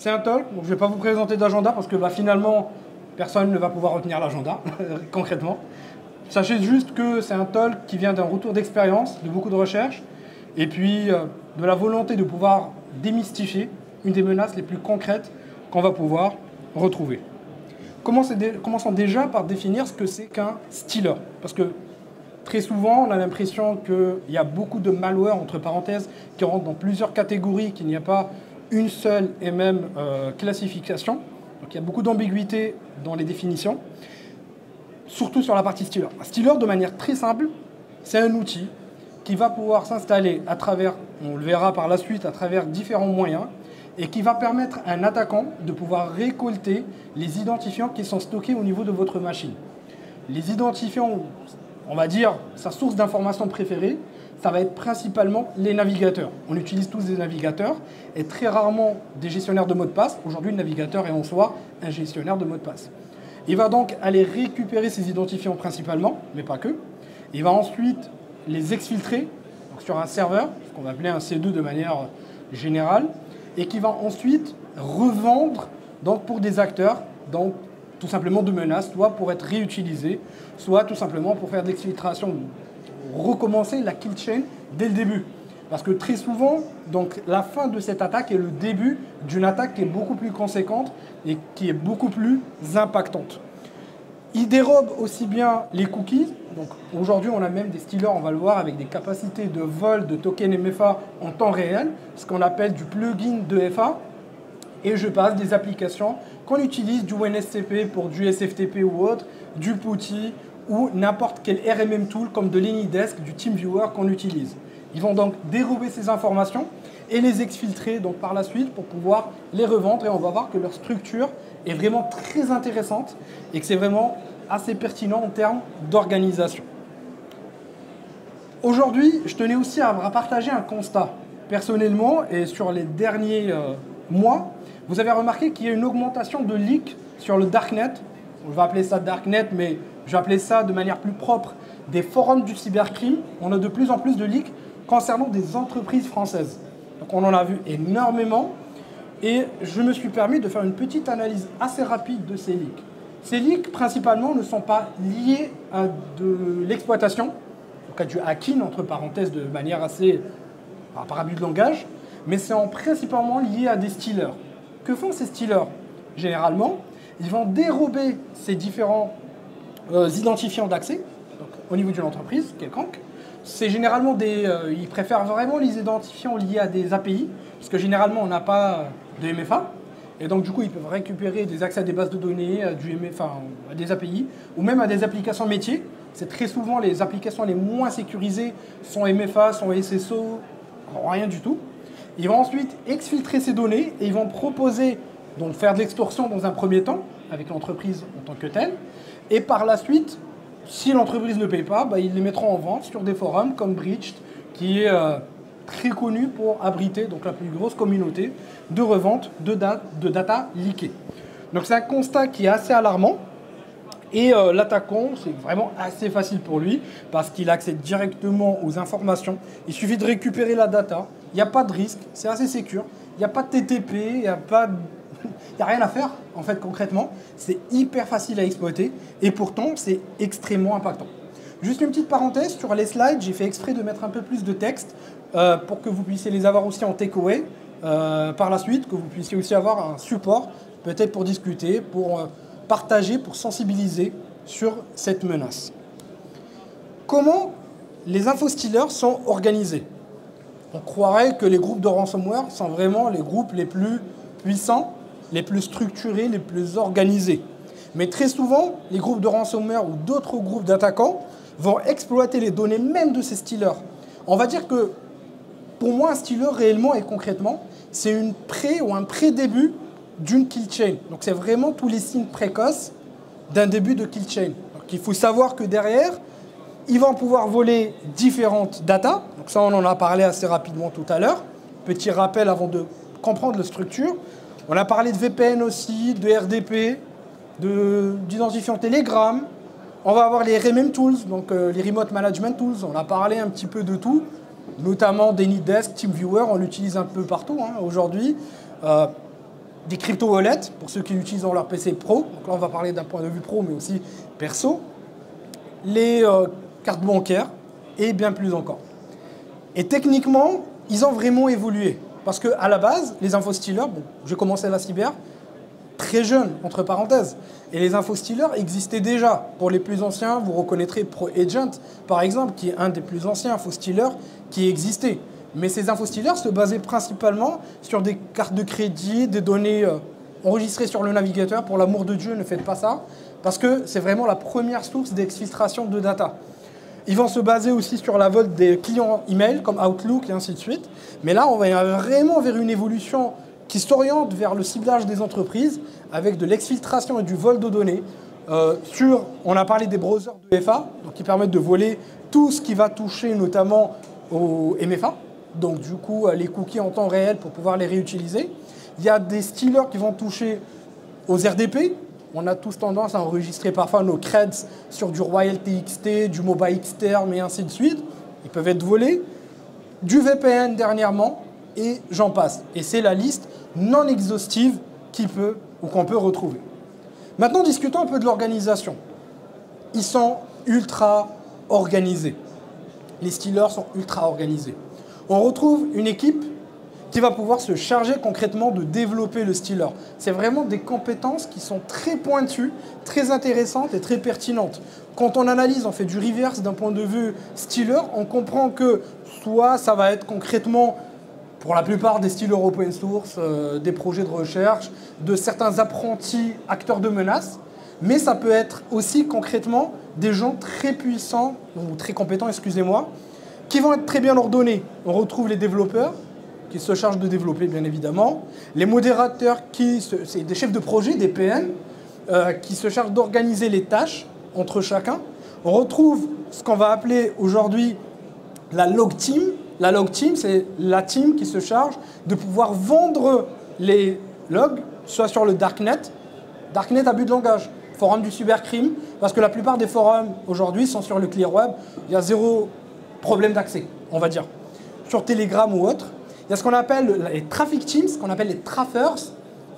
C'est un talk, donc je ne vais pas vous présenter d'agenda parce que finalement, personne ne va pouvoir retenir l'agenda, concrètement. Sachez juste que c'est un talk qui vient d'un retour d'expérience, de beaucoup de recherches, et puis de la volonté de pouvoir démystifier une des menaces les plus concrètes qu'on va pouvoir retrouver. Commençons déjà par définir ce que c'est qu'un stealer. Parce que très souvent, on a l'impression qu'il y a beaucoup de malware, entre parenthèses, qui rentrent dans plusieurs catégories, qu'il n'y a pas une seule et même classification. Donc il y a beaucoup d'ambiguïté dans les définitions, surtout sur la partie stealer. Un stealer, de manière très simple, c'est un outil qui va pouvoir s'installer à travers, on le verra par la suite, à travers différents moyens, et qui va permettre à un attaquant de pouvoir récolter les identifiants qui sont stockés au niveau de votre machine. Les identifiants, on va dire, sa source d'information préférée, ça va être principalement les navigateurs. On utilise tous des navigateurs et très rarement des gestionnaires de mots de passe. Aujourd'hui, le navigateur est en soi un gestionnaire de mots de passe. Il va donc aller récupérer ces identifiants principalement, mais pas que. Il va ensuite les exfiltrer sur un serveur, ce qu'on va appeler un C2 de manière générale, et qui va ensuite revendre donc, pour des acteurs, donc tout simplement de menaces, soit pour être réutilisés, soit tout simplement pour faire de l'exfiltration, recommencer la kill chain dès le début. Parce que très souvent, donc, la fin de cette attaque est le début d'une attaque qui est beaucoup plus conséquente et qui est beaucoup plus impactante. Il dérobe aussi bien les cookies. Donc aujourd'hui, on a même des stealers, on va le voir, avec des capacités de vol de tokens MFA en temps réel, ce qu'on appelle du plugin de FA. Et je passe des applications qu'on utilise, du WinSCP pour du SFTP ou autre, du PuTTY ou n'importe quel RMM tool comme de l'AnyDesk, du TeamViewer qu'on utilise. Ils vont donc dérober ces informations et les exfiltrer donc, par la suite pour pouvoir les revendre. Et on va voir que leur structure est vraiment très intéressante et que c'est vraiment assez pertinent en termes d'organisation. Aujourd'hui, je tenais aussi à partager un constat. Personnellement, et sur les derniers mois, vous avez remarqué qu'il y a une augmentation de leaks sur le Darknet. On va appeler ça Darknet, mais je vais appeler ça de manière plus propre des forums du cybercrime. On a de plus en plus de leaks concernant des entreprises françaises. Donc on en a vu énormément. Et je me suis permis de faire une petite analyse assez rapide de ces leaks. Ces leaks, principalement, ne sont pas liés à de l'exploitation, donc à du hacking, entre parenthèses, de manière assez par abus de langage, mais c'est principalement lié à des stealers. Que font ces stealers? Généralement, ils vont dérober ces différents identifiants d'accès au niveau d'une entreprise quelconque. C'est généralement ils préfèrent vraiment les identifiants liés à des API, parce que généralement, on n'a pas de MFA. Et donc, du coup, ils peuvent récupérer des accès à des bases de données, à des API, ou même à des applications métiers. C'est très souvent les applications les moins sécurisées sont MFA, sont SSO, rien du tout. Ils vont ensuite exfiltrer ces données et ils vont proposer, donc faire de l'extorsion dans un premier temps, avec l'entreprise en tant que telle. Et par la suite, si l'entreprise ne paye pas, ils les mettront en vente sur des forums comme Breached, qui est très connu pour abriter donc, la plus grosse communauté de revente de data leakée. Donc c'est un constat qui est assez alarmant. Et l'attaquant, c'est vraiment assez facile pour lui parce qu'il accède directement aux informations. Il suffit de récupérer la data. Il n'y a pas de risque, c'est assez sécure. Il n'y a pas de TTP, il n'y a rien à faire en fait concrètement. C'est hyper facile à exploiter et pourtant c'est extrêmement impactant. Juste une petite parenthèse, sur les slides, j'ai fait exprès de mettre un peu plus de texte pour que vous puissiez les avoir aussi en takeaway par la suite, que vous puissiez aussi avoir un support peut-être pour discuter, pour partager, pour sensibiliser sur cette menace. Comment les infostealers sont organisés? On croirait que les groupes de ransomware sont vraiment les groupes les plus puissants, les plus structurés, les plus organisés. Mais très souvent, les groupes de ransomware ou d'autres groupes d'attaquants vont exploiter les données même de ces stealers. On va dire que, pour moi, un stealer, réellement et concrètement, c'est un pré-début d'une kill chain. Donc, c'est vraiment tous les signes précoces d'un début de kill chain. Donc, il faut savoir que derrière, ils vont pouvoir voler différentes datas. Donc, ça, on en a parlé assez rapidement tout à l'heure. Petit rappel avant de comprendre la structure. On a parlé de VPN aussi, de RDP, d'identifiant Telegram. On va avoir les RMM Tools, donc les Remote Management Tools. On a parlé un petit peu de tout, notamment d'AnyDesk, TeamViewer, on l'utilise un peu partout aujourd'hui. des crypto-wallets, pour ceux qui l'utilisent dans leur PC pro. Donc là, on va parler d'un point de vue pro, mais aussi perso. Les cartes bancaires et bien plus encore. Et techniquement, ils ont vraiment évolué. Parce qu'à la base, les infostealers, bon, j'ai commencé la cyber très jeune, entre parenthèses. Et les infostealers existaient déjà. Pour les plus anciens, vous reconnaîtrez ProAgent, par exemple, qui est un des plus anciens infostealers qui existait. Mais ces infostealers se basaient principalement sur des cartes de crédit, des données enregistrées sur le navigateur. Pour l'amour de Dieu, ne faites pas ça, parce que c'est vraiment la première source d'exfiltration de data. Ils vont se baser aussi sur la vote des clients email, comme Outlook et ainsi de suite. Mais là, on va vraiment vers une évolution qui s'oriente vers le ciblage des entreprises, avec de l'exfiltration et du vol de données. On a parlé des browsers de FA, donc qui permettent de voler tout ce qui va toucher notamment au MFA. Donc du coup, les cookies en temps réel pour pouvoir les réutiliser. Il y a des stealers qui vont toucher aux RDP. On a tous tendance à enregistrer parfois nos creds sur du RoyaltyXT, du MobaXterm et ainsi de suite. Ils peuvent être volés. Du VPN dernièrement, et j'en passe. Et c'est la liste non exhaustive qu'on peut retrouver. Maintenant, discutons un peu de l'organisation. Ils sont ultra organisés. Les stealers sont ultra organisés. On retrouve une équipe qui va pouvoir se charger concrètement de développer le stealer. C'est vraiment des compétences qui sont très pointues, très intéressantes et très pertinentes. Quand on analyse, on fait du reverse d'un point de vue stealer, on comprend que soit ça va être concrètement, pour la plupart des stealers open source, des projets de recherche, de certains apprentis acteurs de menaces, mais ça peut être aussi concrètement des gens très puissants, ou très compétents, excusez-moi, qui vont être très bien ordonnés. On retrouve les développeurs, qui se chargent de développer, bien évidemment. Les modérateurs, c'est des chefs de projet, des PM, qui se chargent d'organiser les tâches entre chacun. On retrouve ce qu'on va appeler aujourd'hui la log team. La log team, c'est la team qui se charge de pouvoir vendre les logs, soit sur le darknet. Darknet à but de langage, forum du cybercrime, parce que la plupart des forums aujourd'hui sont sur le clear web. Il y a zéro problème d'accès, on va dire. Sur Telegram ou autre. Il y a ce qu'on appelle les traffic teams, ce qu'on appelle les traffers.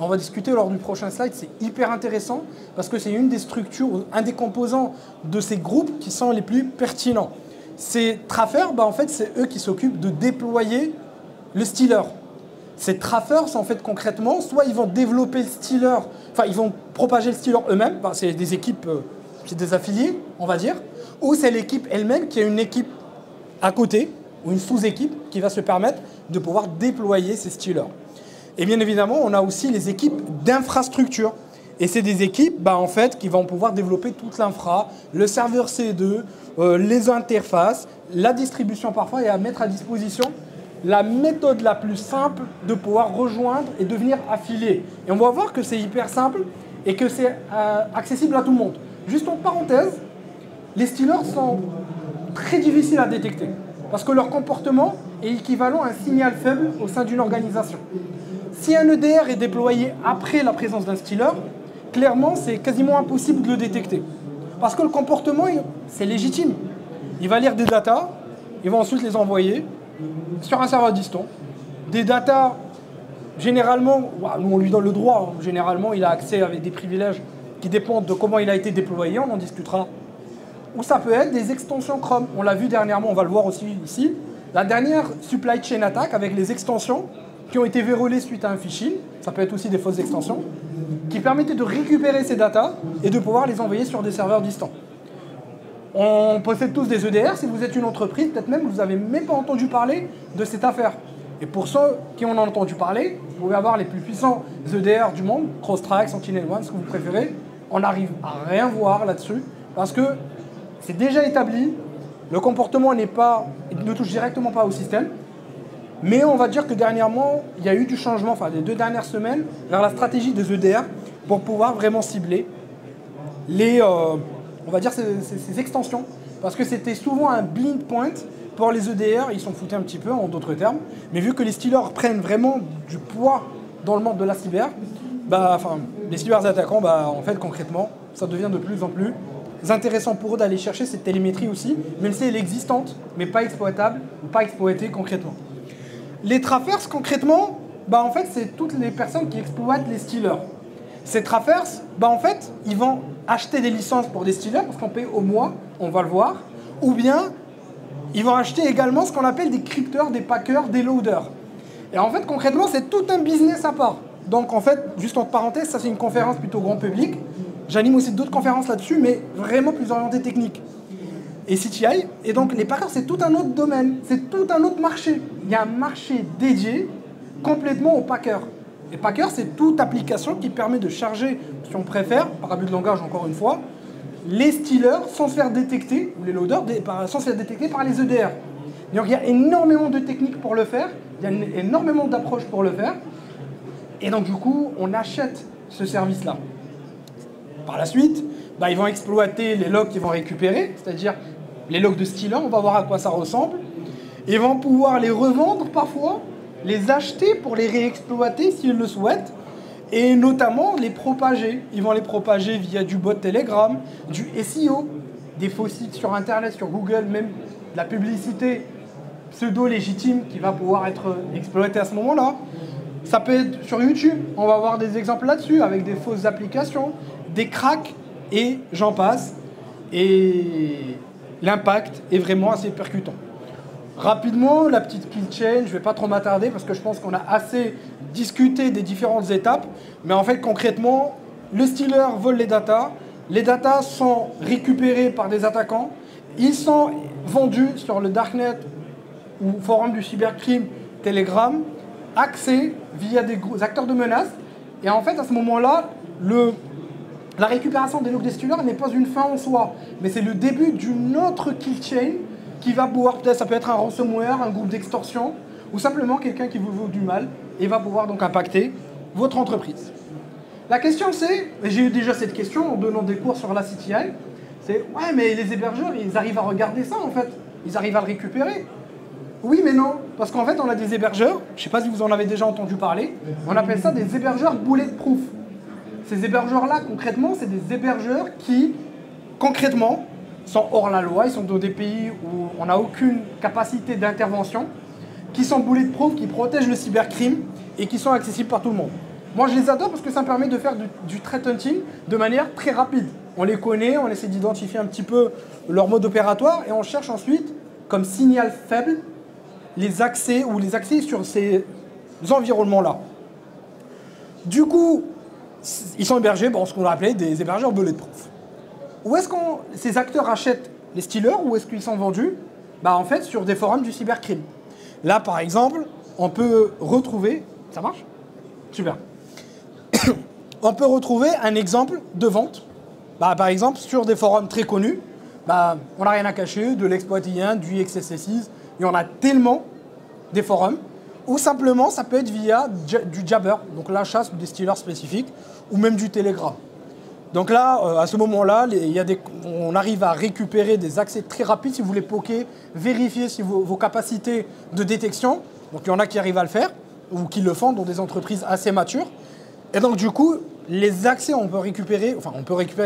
On va discuter lors du prochain slide, c'est hyper intéressant parce que c'est une des structures, un des composants de ces groupes qui sont les plus pertinents. Ces traffers, en fait, c'est eux qui s'occupent de déployer le stealer. Ces traffers, en fait, concrètement, soit ils vont développer le stealer, enfin, ils vont propager le stealer eux-mêmes, c'est des équipes, c'est des affiliés, on va dire, ou c'est l'équipe elle-même qui a une équipe à côté, ou une sous-équipe qui va se permettre de pouvoir déployer ces stealers. Et bien évidemment, on a aussi les équipes d'infrastructure. Et c'est des équipes en fait, qui vont pouvoir développer toute l'infra, le serveur C2, les interfaces, la distribution parfois, et à mettre à disposition la méthode la plus simple de pouvoir rejoindre et devenir affilié. Et on va voir que c'est hyper simple et que c'est accessible à tout le monde. Juste en parenthèse, les stealers sont très difficiles à détecter parce que leur comportement est équivalent à un signal faible au sein d'une organisation. Si un EDR est déployé après la présence d'un stealer, clairement, c'est quasiment impossible de le détecter. Parce que le comportement, c'est légitime. Il va lire des datas, il va ensuite les envoyer sur un serveur distant. Des datas, généralement, nous on lui donne le droit, généralement il a accès avec des privilèges qui dépendent de comment il a été déployé, on en discutera. Ou ça peut être des extensions Chrome. On l'a vu dernièrement, on va le voir aussi ici. La dernière supply chain attack avec les extensions qui ont été verrouillées suite à un phishing, ça peut être aussi des fausses extensions, qui permettaient de récupérer ces datas et de pouvoir les envoyer sur des serveurs distants. On possède tous des EDR, si vous êtes une entreprise, peut-être même que vous n'avez même pas entendu parler de cette affaire. Et pour ceux qui en ont entendu parler, vous pouvez avoir les plus puissants EDR du monde, Crosstrack, SentinelOne, ce que vous préférez, on n'arrive à rien voir là-dessus, parce que c'est déjà établi, le comportement ne touche directement pas au système, mais on va dire que dernièrement, il y a eu du changement, enfin les 2 dernières semaines, vers la stratégie des EDR pour pouvoir vraiment cibler on va dire ces extensions, parce que c'était souvent un blind point pour les EDR, ils s'en foutaient un petit peu en d'autres termes, mais vu que les stealers prennent vraiment du poids dans le monde de la cyber, les cyberattaquants, en fait concrètement, ça devient de plus en plus intéressant pour eux d'aller chercher cette télémétrie aussi, même si elle est existante, mais pas exploitable ou pas exploitée concrètement. Les traffers, concrètement, bah, en fait, c'est toutes les personnes qui exploitent les stealers. Ces traffers, bah, en fait, ils vont acheter des licences pour des stealers parce qu'on paye au mois, on va le voir, ou bien ils vont acheter également ce qu'on appelle des crypteurs, des packers, des loaders. Et en fait, concrètement, c'est tout un business à part. Donc, en fait, juste en parenthèse, ça c'est une conférence plutôt grand public. J'anime aussi d'autres conférences là-dessus, mais vraiment plus orientées techniques. Et CTI, et donc les packers, c'est tout un autre domaine, c'est tout un autre marché. Il y a un marché dédié complètement aux packers. Et packers, c'est toute application qui permet de charger, si on préfère, par abus de langage encore une fois, les stealers sans se faire détecter, ou les loaders sans se faire détecter par les EDR. Donc il y a énormément de techniques pour le faire, il y a énormément d'approches pour le faire, et donc du coup, on achète ce service-là. Par la suite, bah, ils vont exploiter les logs qu'ils vont récupérer, c'est-à-dire les logs de stealer, on va voir à quoi ça ressemble. Ils vont pouvoir les revendre parfois, les acheter pour les réexploiter s'ils le souhaitent, et notamment les propager. Ils vont les propager via du bot Telegram, du SEO, des faux sites sur Internet, sur Google, même de la publicité pseudo-légitime qui va pouvoir être exploitée à ce moment-là. Ça peut être sur YouTube, on va voir des exemples là-dessus, avec des fausses applications, des cracks, et j'en passe. Et l'impact est vraiment assez percutant. Rapidement, la petite kill chain, je ne vais pas trop m'attarder parce que je pense qu'on a assez discuté des différentes étapes. Mais en fait, concrètement, le stealer vole les datas sont récupérées par des attaquants, ils sont vendus sur le Darknet ou forum du cybercrime Telegram, accès via des acteurs de menace. Et en fait, à ce moment-là, la récupération des logs des stealers n'est pas une fin en soi, mais c'est le début d'une autre kill chain qui va pouvoir, peut-être ça peut être un ransomware, un groupe d'extorsion, ou simplement quelqu'un qui vous veut du mal et va pouvoir donc impacter votre entreprise. La question c'est, et j'ai eu déjà cette question en donnant des cours sur la CTI, c'est ouais mais les hébergeurs ils arrivent à regarder ça en fait, ils arrivent à le récupérer. Oui mais non, parce qu'en fait on a des hébergeurs, je ne sais pas si vous en avez déjà entendu parler, on appelle ça des hébergeurs bulletproof. Ces hébergeurs-là, concrètement, c'est des hébergeurs qui, concrètement, sont hors la loi. Ils sont dans des pays où on n'a aucune capacité d'intervention, qui sont bulletproof, qui protègent le cybercrime et qui sont accessibles par tout le monde. Moi, je les adore parce que ça me permet de faire du threat hunting de manière très rapide. On les connaît, on essaie d'identifier un petit peu leur mode opératoire et on cherche ensuite, comme signal faible, les accès sur ces environnements-là. Du coup, ils sont hébergés dans ce qu'on appelait des hébergeurs bulletproof. Où est-ce que ces acteurs achètent les stealers? Où est-ce qu'ils sont vendus? Bah, en fait, sur des forums du cybercrime. Là, par exemple, on peut retrouver... Ça marche? Super. On peut retrouver un exemple de vente. Bah, par exemple, sur des forums très connus, bah, on n'a rien à cacher, de l'exploit IN, du XSS6, il y en a tellement des forums. Ou simplement, ça peut être via du Jabber, donc l'achat des stealers spécifiques, ou même du Telegram. Donc là, à ce moment-là, on arrive à récupérer des accès très rapides si vous voulez poker, vérifier si vos capacités de détection. Donc il y en a qui arrivent à le faire, ou qui le font dans des entreprises assez matures. Et donc du coup, les accès,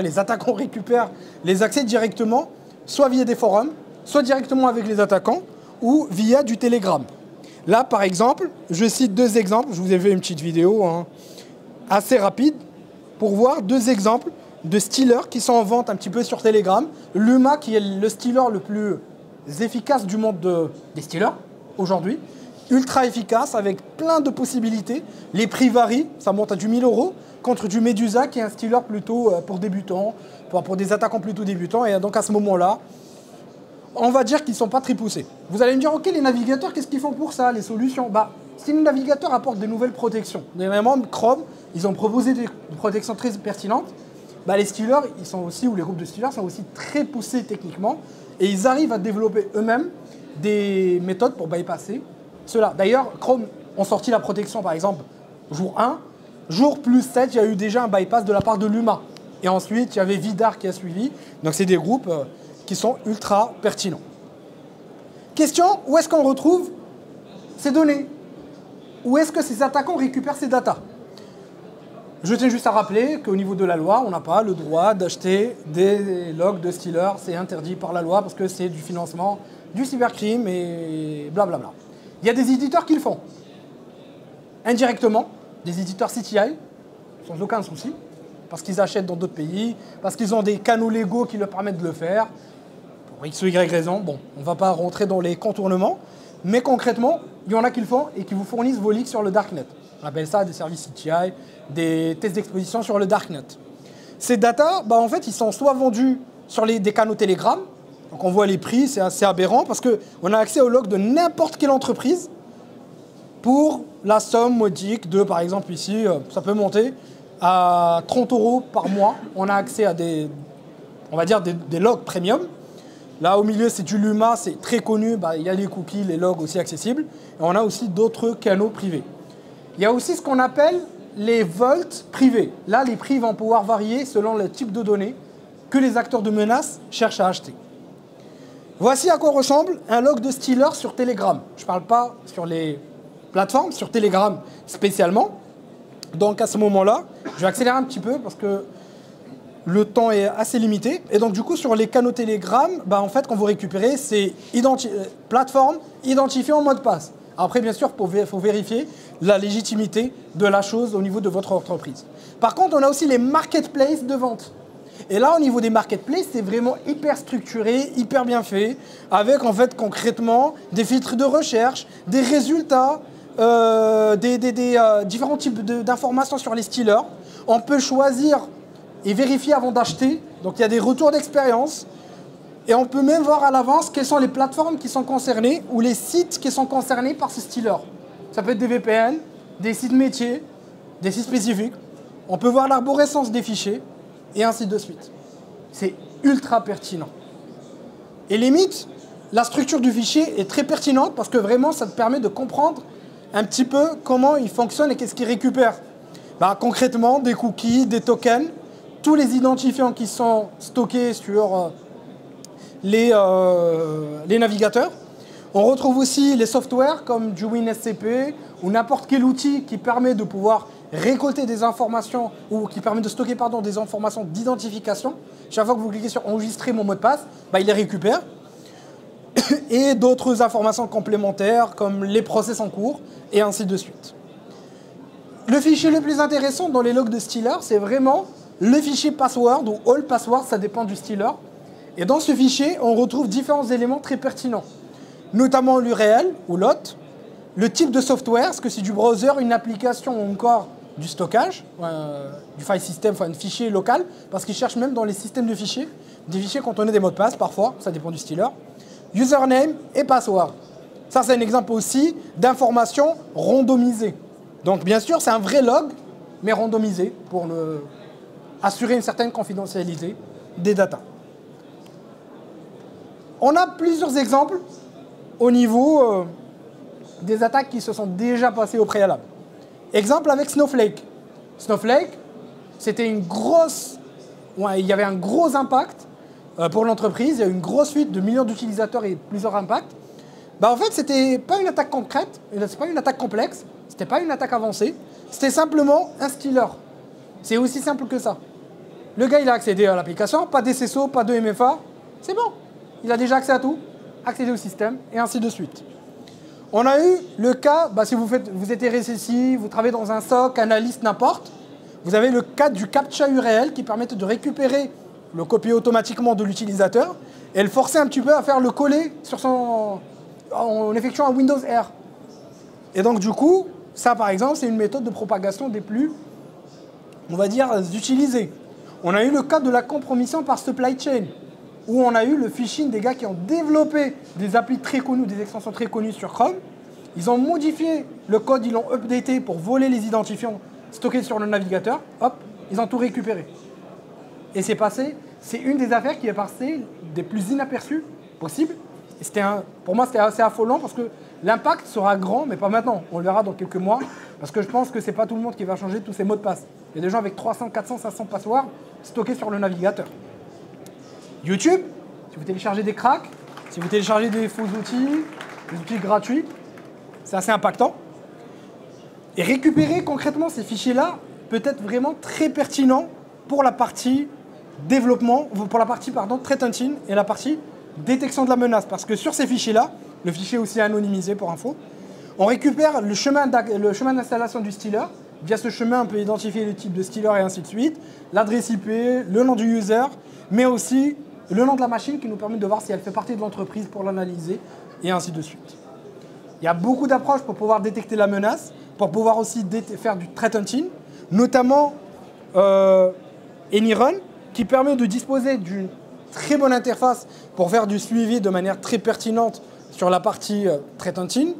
les attaquants récupèrent les accès directement, soit via des forums, soit directement avec les attaquants, ou via du Telegram. Là, par exemple, je cite deux exemples. Je vous ai fait une petite vidéo assez rapide pour voir deux exemples de stealers qui sont en vente un petit peu sur Telegram. Luma, qui est le stealer le plus efficace du monde des stealers aujourd'hui. Ultra efficace, avec plein de possibilités. Les prix varient, ça monte à du 1000 €, contre du Medusa, qui est un stealer plutôt pour débutants, pour des attaquants plutôt débutants. Et donc à ce moment-là, on va dire qu'ils ne sont pas très poussés. Vous allez me dire, ok, les navigateurs, qu'est-ce qu'ils font pour ça, les solutions? Bah, si les navigateurs apportent des nouvelles protections, dernièrement, Chrome, ils ont proposé des protections très pertinentes, bah, les stealers, ou les groupes de stealers sont aussi très poussés techniquement, et ils arrivent à développer eux-mêmes des méthodes pour bypasser cela. D'ailleurs, Chrome ont sorti la protection, par exemple, jour 1, jour plus 7, il y a eu déjà un bypass de la part de Luma. Et ensuite, il y avait Vidar qui a suivi. Donc, c'est des groupes qui sont ultra pertinents. Question, où est-ce qu'on retrouve ces données? Où est-ce que ces attaquants récupèrent ces datas? Je tiens juste à rappeler qu'au niveau de la loi, on n'a pas le droit d'acheter des logs de stealers. C'est interdit par la loi parce que c'est du financement du cybercrime et blablabla. Il y a des éditeurs qui le font. indirectement des éditeurs CTI, sans aucun souci, parce qu'ils achètent dans d'autres pays, parce qu'ils ont des canaux légaux qui leur permettent de le faire, pour X ou Y raison. Bon, on ne va pas rentrer dans les contournements, mais concrètement, il y en a qui le font et qui vous fournissent vos leaks sur le Darknet. On appelle ça des services CTI, des tests d'exposition sur le Darknet. Ces data, en fait, ils sont soit vendus sur des canaux Telegram, donc on voit les prix, c'est assez aberrant, parce qu'on a accès au log de n'importe quelle entreprise pour la somme modique de, par exemple ici, ça peut monter à 30 € par mois. On a accès à on va dire des logs premium. Là, au milieu, c'est du Luma, c'est très connu. Il y a les cookies, les logs aussi accessibles. Et on a aussi d'autres canaux privés. Il y a aussi ce qu'on appelle les vaults privés. Là, les prix vont pouvoir varier selon le type de données que les acteurs de menace cherchent à acheter. Voici à quoi ressemble un log de Stealer sur Telegram. Je ne parle pas sur les plateformes, sur Telegram spécialement. Donc à ce moment-là, je vais accélérer un petit peu parce que le temps est assez limité. Et donc du coup, sur les canaux Telegram, en fait, quand vous récupérez, c'est plateforme identifiée en mot de passe. Après, bien sûr, il faut vérifier la légitimité de la chose au niveau de votre entreprise. Par contre, on a aussi les marketplaces de vente. Et là, au niveau des marketplaces, c'est vraiment hyper structuré, hyper bien fait, avec en fait concrètement des filtres de recherche, des résultats, différents types d'informations sur les stealers. On peut choisir et vérifier avant d'acheter. Donc il y a des retours d'expérience. Et on peut même voir à l'avance quelles sont les plateformes qui sont concernées ou les sites qui sont concernés par ce stealer. Ça peut être des VPN, des sites métiers, des sites spécifiques. On peut voir l'arborescence des fichiers et ainsi de suite. C'est ultra pertinent. Et limite, la structure du fichier est très pertinente parce que vraiment, ça te permet de comprendre un petit peu comment il fonctionne et qu'est-ce qu'il récupère. Concrètement, des cookies, des tokens, tous les identifiants qui sont stockés sur les navigateurs. On retrouve aussi les softwares comme du WinSCP ou n'importe quel outil qui permet de pouvoir récolter des informations ou qui permet de stocker des informations d'identification. Chaque fois que vous cliquez sur enregistrer mon mot de passe, il les récupère. Et d'autres informations complémentaires comme les process en cours et ainsi de suite. Le fichier le plus intéressant dans les logs de Stealer, c'est vraiment le fichier password ou all password, ça dépend du Stealer. Et dans ce fichier, on retrouve différents éléments très pertinents, notamment l'URL ou l'hôte, le type de software, est-ce que c'est du browser, une application ou encore du stockage, du file system, un fichier local, parce qu'ils cherchent même dans les systèmes de fichiers, des fichiers contenant des mots de passe parfois, ça dépend du Stealer, username et password. Ça, c'est un exemple aussi d'informations randomisées. Donc, bien sûr, c'est un vrai log, mais randomisé pour assurer une certaine confidentialité des datas. On a plusieurs exemples au niveau des attaques qui se sont déjà passées au préalable. Exemple avec Snowflake. Snowflake, c'était il y avait un gros impact pour l'entreprise. Il y a eu une grosse fuite de millions d'utilisateurs et plusieurs impacts. En fait, c'était pas une attaque concrète, c'est pas une attaque complexe, c'était pas une attaque avancée, c'était simplement un stealer. C'est aussi simple que ça. Le gars, il a accédé à l'application, pas d'SSO, pas de MFA, c'est bon. Il a déjà accès à tout, accédé au système, et ainsi de suite. On a eu le cas, si vous êtes RSSI, vous travaillez dans un SOC, analyste, n'importe, vous avez le cas du CAPTCHA URL qui permet de récupérer le copier automatiquement de l'utilisateur et le forcer un petit peu à faire le coller en effectuant un Windows R. Et donc du coup, ça par exemple, c'est une méthode de propagation des plus, on va dire, utilisées. On a eu le cas de la compromission par supply chain, où on a eu le phishing des gars qui ont développé des applis très connues, des extensions très connues sur Chrome. Ils ont modifié le code, ils l'ont updaté pour voler les identifiants stockés sur le navigateur. Hop, ils ont tout récupéré. Et c'est une des affaires qui est passée des plus inaperçues possibles. Et pour moi, c'était assez affolant parce que l'impact sera grand, mais pas maintenant. On le verra dans quelques mois, parce que je pense que ce n'est pas tout le monde qui va changer tous ses mots de passe. Il y a des gens avec 300, 400, 500 passwords stockés sur le navigateur. YouTube, si vous téléchargez des cracks, si vous téléchargez des faux outils, des outils gratuits, c'est assez impactant. Et récupérer concrètement ces fichiers-là peut être vraiment très pertinent pour la partie développement, pour la partie threat hunting et la partie détection de la menace. Parce que sur ces fichiers-là, le fichier est aussi anonymisé pour info, On récupère le chemin d'installation du stealer. Via ce chemin, on peut identifier le type de stealer et ainsi de suite, l'adresse IP, le nom du user, mais aussi le nom de la machine qui nous permet de voir si elle fait partie de l'entreprise pour l'analyser et ainsi de suite. Il y a beaucoup d'approches pour pouvoir détecter la menace, pour pouvoir aussi faire du threat hunting, notamment AnyRun, qui permet de disposer d'une très bonne interface pour faire du suivi de manière très pertinente sur la partie threat hunting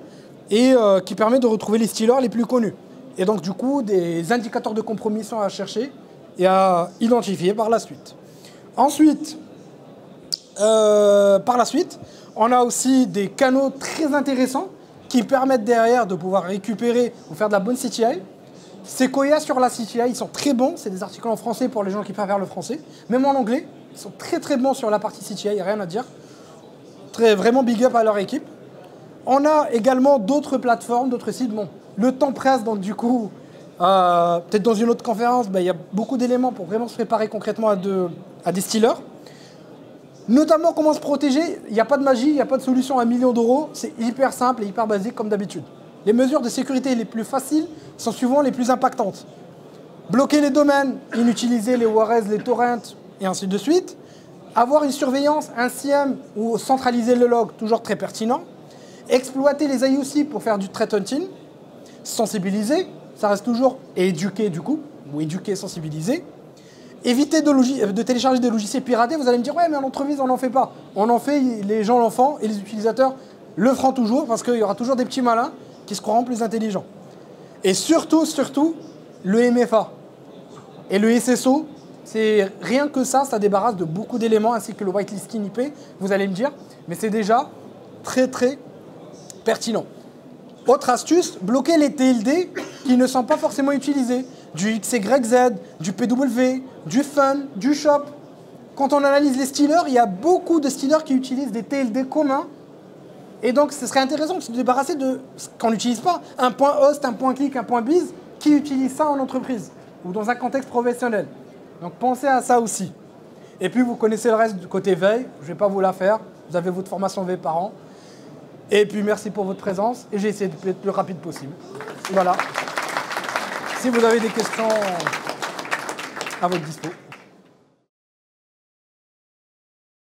et qui permet de retrouver les stealers les plus connus. Et donc, du coup, des indicateurs de compromission à chercher et à identifier par la suite. Ensuite, on a aussi des canaux très intéressants qui permettent derrière de pouvoir récupérer ou faire de la bonne CTI. Sequoia sur la CTI, ils sont très bons. C'est des articles en français pour les gens qui préfèrent le français. Même en anglais, ils sont très très bons sur la partie CTI, il n'y a rien à dire. Vraiment big up à leur équipe. On a également d'autres plateformes, d'autres sites. Bon, le temps presse, donc du coup, peut-être dans une autre conférence, il y a beaucoup d'éléments pour vraiment se préparer concrètement à des stealers. Notamment comment se protéger. Il n'y a pas de magie, il n'y a pas de solution à 1 million d'euros. C'est hyper simple et hyper basique comme d'habitude. Les mesures de sécurité les plus faciles sont souvent les plus impactantes. Bloquer les domaines, inutiliser les URLs, les torrents et ainsi de suite. Avoir une surveillance, un CIEM ou centraliser le log, toujours très pertinent. Exploiter les IOC pour faire du threat hunting. Sensibiliser, ça reste toujours, et éduquer du coup, ou éduquer, sensibiliser. Éviter de télécharger des logiciels piratés. Vous allez me dire, ouais, mais en entreprise, on n'en fait pas. On en fait, les gens l'en font et les utilisateurs le feront toujours parce qu'il y aura toujours des petits malins qui se croiront plus intelligents. Et surtout, le MFA et le SSO, c'est rien que ça débarrasse de beaucoup d'éléments ainsi que le whitelisting IP, vous allez me dire, mais c'est déjà très très pertinent. Autre astuce, bloquer les TLD qui ne sont pas forcément utilisés. Du XYZ, du PW, du Fun, du Shop. Quand on analyse les stealers, il y a beaucoup de stealers qui utilisent des TLD communs. Et donc, ce serait intéressant de se débarrasser de ce qu'on n'utilise pas. Un point host, un point click, un point biz, qui utilise ça en entreprise ou dans un contexte professionnel. Donc, pensez à ça aussi. Et puis, vous connaissez le reste du côté veille. Je ne vais pas vous la faire. Vous avez votre formation veille par an. Et puis, merci pour votre présence. Et j'ai essayé d'être le plus rapide possible. Voilà. Si vous avez des questions, à votre dispo.